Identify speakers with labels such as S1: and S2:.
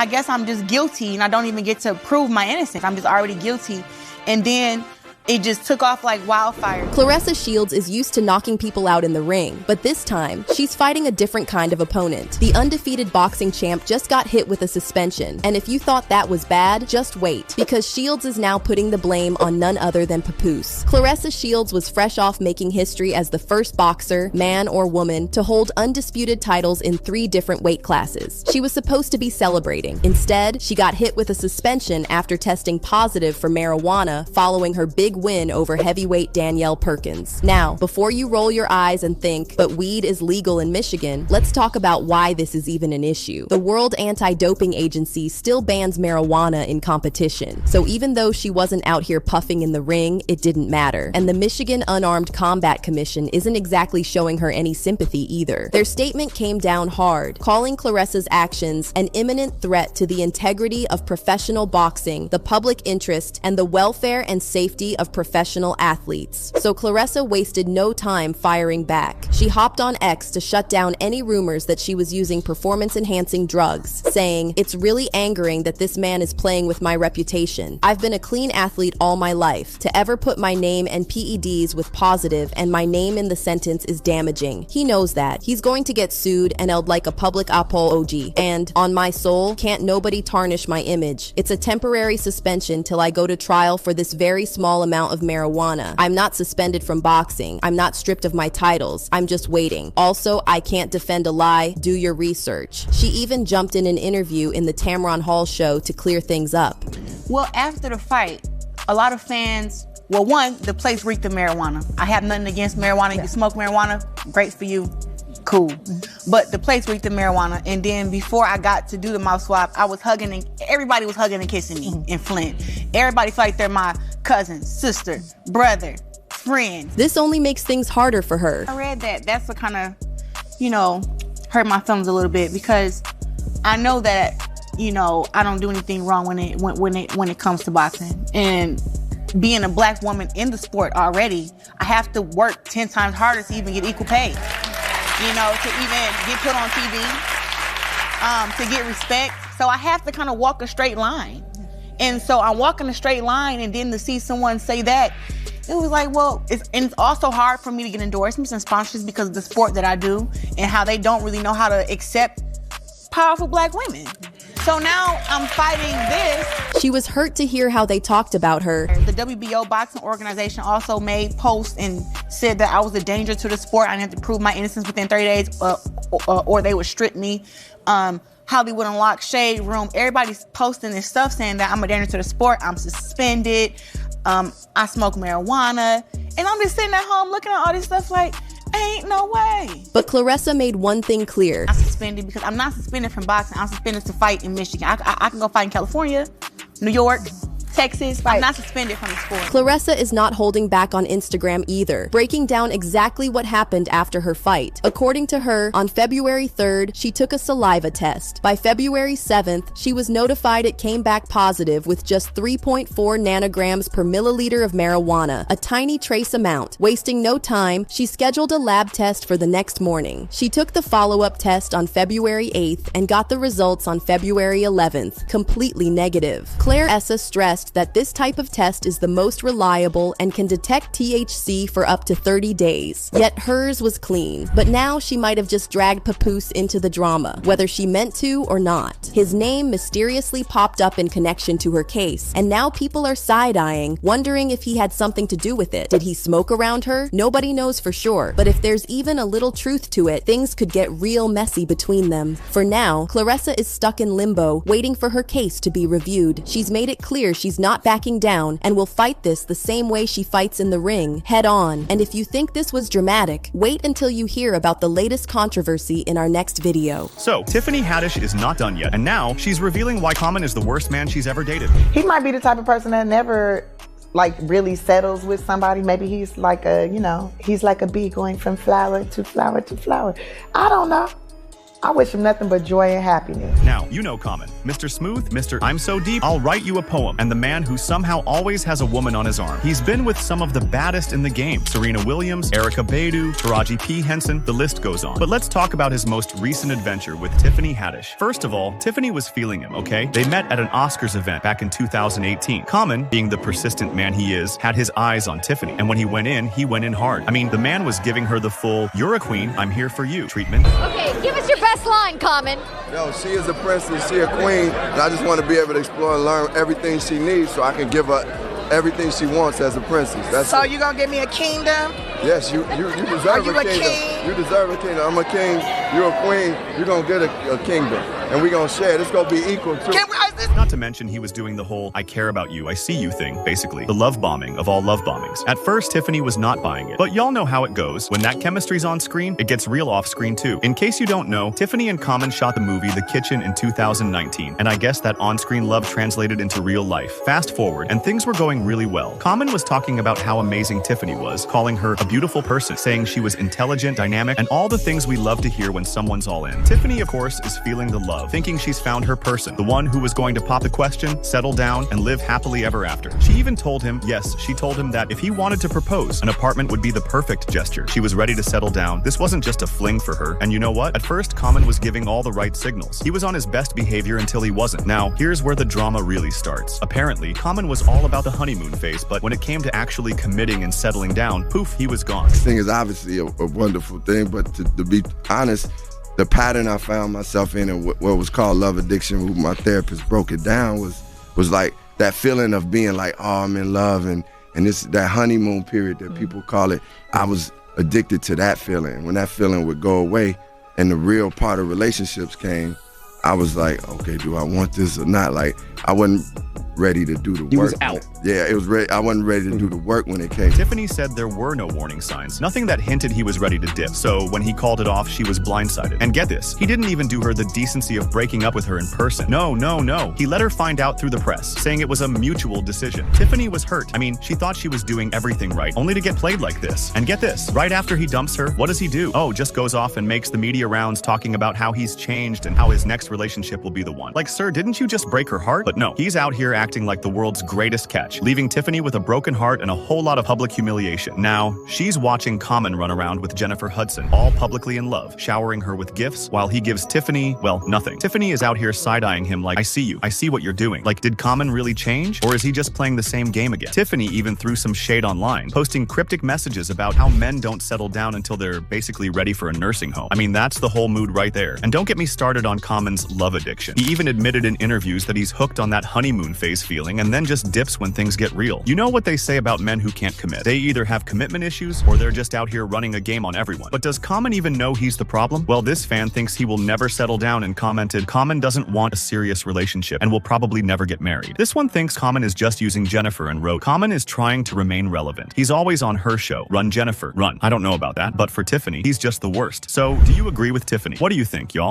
S1: I guess I'm just guilty and I don't even get to prove my innocence. I'm just already guilty. And then it just took off like wildfire.
S2: Claressa Shields is used to knocking people out in the ring, but this time, she's fighting a different kind of opponent. The undefeated boxing champ just got hit with a suspension, and if you thought that was bad, just wait, because Shields is now putting the blame on none other than Papoose. Claressa Shields was fresh off making history as the first boxer, man or woman, to hold undisputed titles in 3 different weight classes. She was supposed to be celebrating. Instead, she got hit with a suspension after testing positive for marijuana following her big win over heavyweight Danielle Perkins. Now, before you roll your eyes and think, but weed is legal in Michigan, let's talk about why this is even an issue. The World Anti-Doping Agency still bans marijuana in competition, so even though she wasn't out here puffing in the ring, it didn't matter. And the Michigan Unarmed Combat Commission isn't exactly showing her any sympathy either. Their statement came down hard, calling Claressa's actions an imminent threat to the integrity of professional boxing, the public interest, and the welfare and safety of professional athletes. So Claressa wasted no time firing back. She hopped on X to shut down any rumors that she was using performance-enhancing drugs, saying, "It's really angering that this man is playing with my reputation. I've been a clean athlete all my life. To ever put my name and PEDs with positive and my name in the sentence is damaging. He knows that. He's going to get sued and held like a public apology. And, on my soul, can't nobody tarnish my image. It's a temporary suspension till I go to trial for this very small amount of marijuana. I'm not suspended from boxing. I'm not stripped of my titles. I'm just waiting. Also, I can't defend a lie. Do your research." She even jumped in an interview in the Tamron Hall show to clear things up.
S1: Well, after the fight, a lot of fans, well, one, the place reeked of marijuana. I have nothing against marijuana. You smoke marijuana, great for you. Cool. But the place reeked of marijuana. And then before I got to do the mouth swab, I was hugging and everybody was hugging and kissing me in Flint. Everybody felt like they're my cousin, sister, brother, friend.
S2: This only makes things harder for her.
S1: I read that. That's what kind of, hurt my feelings a little bit, because I know that, I don't do anything wrong when it comes to boxing. And being a black woman in the sport already, I have to work 10 times harder to even get equal pay. To even get put on TV, to get respect. So I have to kind of walk a straight line. And so I'm walking a straight line, and then to see someone say that, it was like, well, it's also hard for me to get endorsements and sponsors because of the sport that I do and how they don't really know how to accept powerful black women. So now I'm fighting this.
S2: She was hurt to hear how they talked about her.
S1: The WBO boxing organization also made posts and said that I was a danger to the sport. I had to prove my innocence within 30 days or they would strip me. Hollywood Unlocked, Shade Room, everybody's posting this stuff saying that I'm a danger to the sport. I'm suspended. I smoke marijuana. And I'm just sitting at home looking at all this stuff like, ain't no way.
S2: But Claressa made one thing clear.
S1: I'm suspended because I'm not suspended from boxing. I'm suspended to fight in Michigan. I can go fight in California, New York, Texas. I'm not suspended from the sport.
S2: Claressa is not holding back on Instagram either, breaking down exactly what happened after her fight. According to her, on February 3rd, she took a saliva test. By February 7th, she was notified it came back positive with just 3.4 nanograms per milliliter of marijuana, a tiny trace amount. Wasting no time, she scheduled a lab test for the next morning. She took the follow-up test on February 8th and got the results on February 11th, completely negative. Claressa stressed that this type of test is the most reliable and can detect THC for up to 30 days. Yet hers was clean. But now she might have just dragged Papoose into the drama, whether she meant to or not. His name mysteriously popped up in connection to her case, and now people are side-eyeing, wondering if he had something to do with it. Did he smoke around her? Nobody knows for sure, but if there's even a little truth to it, things could get real messy between them. For now, Claressa is stuck in limbo, waiting for her case to be reviewed. She's made it clear she's not backing down and will fight this the same way she fights in the ring, head on. And if you think this was dramatic, wait until you hear about the latest controversy in our next video.
S3: So, Tiffany Haddish is not done yet, and now she's revealing why Common is the worst man she's ever dated.
S4: He might be the type of person that never really settles with somebody. Maybe he's like a, he's like a bee going from flower to flower to flower. I don't know. I wish him nothing but joy and happiness.
S3: Now, you know Common. Mr. Smooth, Mr. I'm so deep, I'll write you a poem. And the man who somehow always has a woman on his arm. He's been with some of the baddest in the game. Serena Williams, Erykah Badu, Taraji P. Henson, the list goes on. But let's talk about his most recent adventure with Tiffany Haddish. First of all, Tiffany was feeling him, okay? They met at an Oscars event back in 2018. Common, being the persistent man he is, had his eyes on Tiffany. And when he went in hard. I mean, the man was giving her the full, you're a queen, I'm here for you treatment.
S5: Okay, give us your best line, Common.
S6: Yo, she is a princess, she a queen, and I just want to be able to explore and learn everything she needs so I can give her everything she wants as a princess.
S4: So you gonna give me a kingdom?
S6: Yes, you deserve a kingdom.
S4: King?
S6: You deserve a kingdom. I'm a king, you're a queen, you're gonna get a kingdom. And we're gonna share. It's gonna be equal too.
S3: Not to mention he was doing the whole I care about you, I see you thing, basically. The love bombing of all love bombings. At first, Tiffany was not buying it. But y'all know how it goes. When that chemistry's on screen, it gets real off screen too. In case you don't know, Tiffany and Common shot the movie The Kitchen in 2019. And I guess that on-screen love translated into real life. Fast forward, and things were going really well. Common was talking about how amazing Tiffany was, calling her a beautiful person, saying she was intelligent, dynamic, and all the things we love to hear when someone's all in. Tiffany, of course, is feeling the love, thinking she's found her person, the one who was going to pop the question, settle down, and live happily ever after. She even told him, yes, she told him that if he wanted to propose, an apartment would be the perfect gesture. She was ready to settle down. This wasn't just a fling for her. And you know what? At first, Common was giving all the right signals. He was on his best behavior until he wasn't. Now, here's where the drama really starts. Apparently, Common was all about the honeymoon phase, but when it came to actually committing and settling down, poof, he was gone.
S6: This thing is obviously a wonderful thing, but to be honest, the pattern I found myself in and what was called love addiction, who my therapist broke it down, was like that feeling of being like, oh, I'm in love, and this that honeymoon period that people call it. I was addicted to that feeling. When that feeling would go away and the real part of relationships came, I was like, okay, do I want this or not? Like, I wasn't ready to do the work.
S7: He was out.
S6: Yeah, it was ready. I wasn't ready to do the work when it came.
S3: Tiffany said there were no warning signs, nothing that hinted he was ready to dip. So when he called it off, she was blindsided. And get this, he didn't even do her the decency of breaking up with her in person. No. He let her find out through the press, saying it was a mutual decision. Tiffany was hurt. I mean, she thought she was doing everything right, only to get played like this. And get this, right after he dumps her, what does he do? Oh, just goes off and makes the media rounds talking about how he's changed and how his next relationship will be the one. Like, sir, didn't you just break her heart? But no, he's out here acting like the world's greatest catch, leaving Tiffany with a broken heart and a whole lot of public humiliation. Now, she's watching Common run around with Jennifer Hudson, all publicly in love, showering her with gifts, while he gives Tiffany, well, nothing. Tiffany is out here side-eyeing him like, I see you, I see what you're doing. Like, did Common really change? Or is he just playing the same game again? Tiffany even threw some shade online, posting cryptic messages about how men don't settle down until they're basically ready for a nursing home. I mean, that's the whole mood right there. And don't get me started on Common's love addiction. He even admitted in interviews that he's hooked on that honeymoon phase feeling and then just dips when things get real. You know what they say about men who can't commit. They either have commitment issues or they're just out here running a game on everyone. But does Common even know he's the problem? Well, this fan thinks he will never settle down and commented, Common doesn't want a serious relationship and will probably never get married. This one thinks Common is just using Jennifer and wrote, Common is trying to remain relevant. He's always on her show. Run, Jennifer, run. I don't know about that, but for Tiffany, he's just the worst. So, do you agree with Tiffany? What do you think, y'all?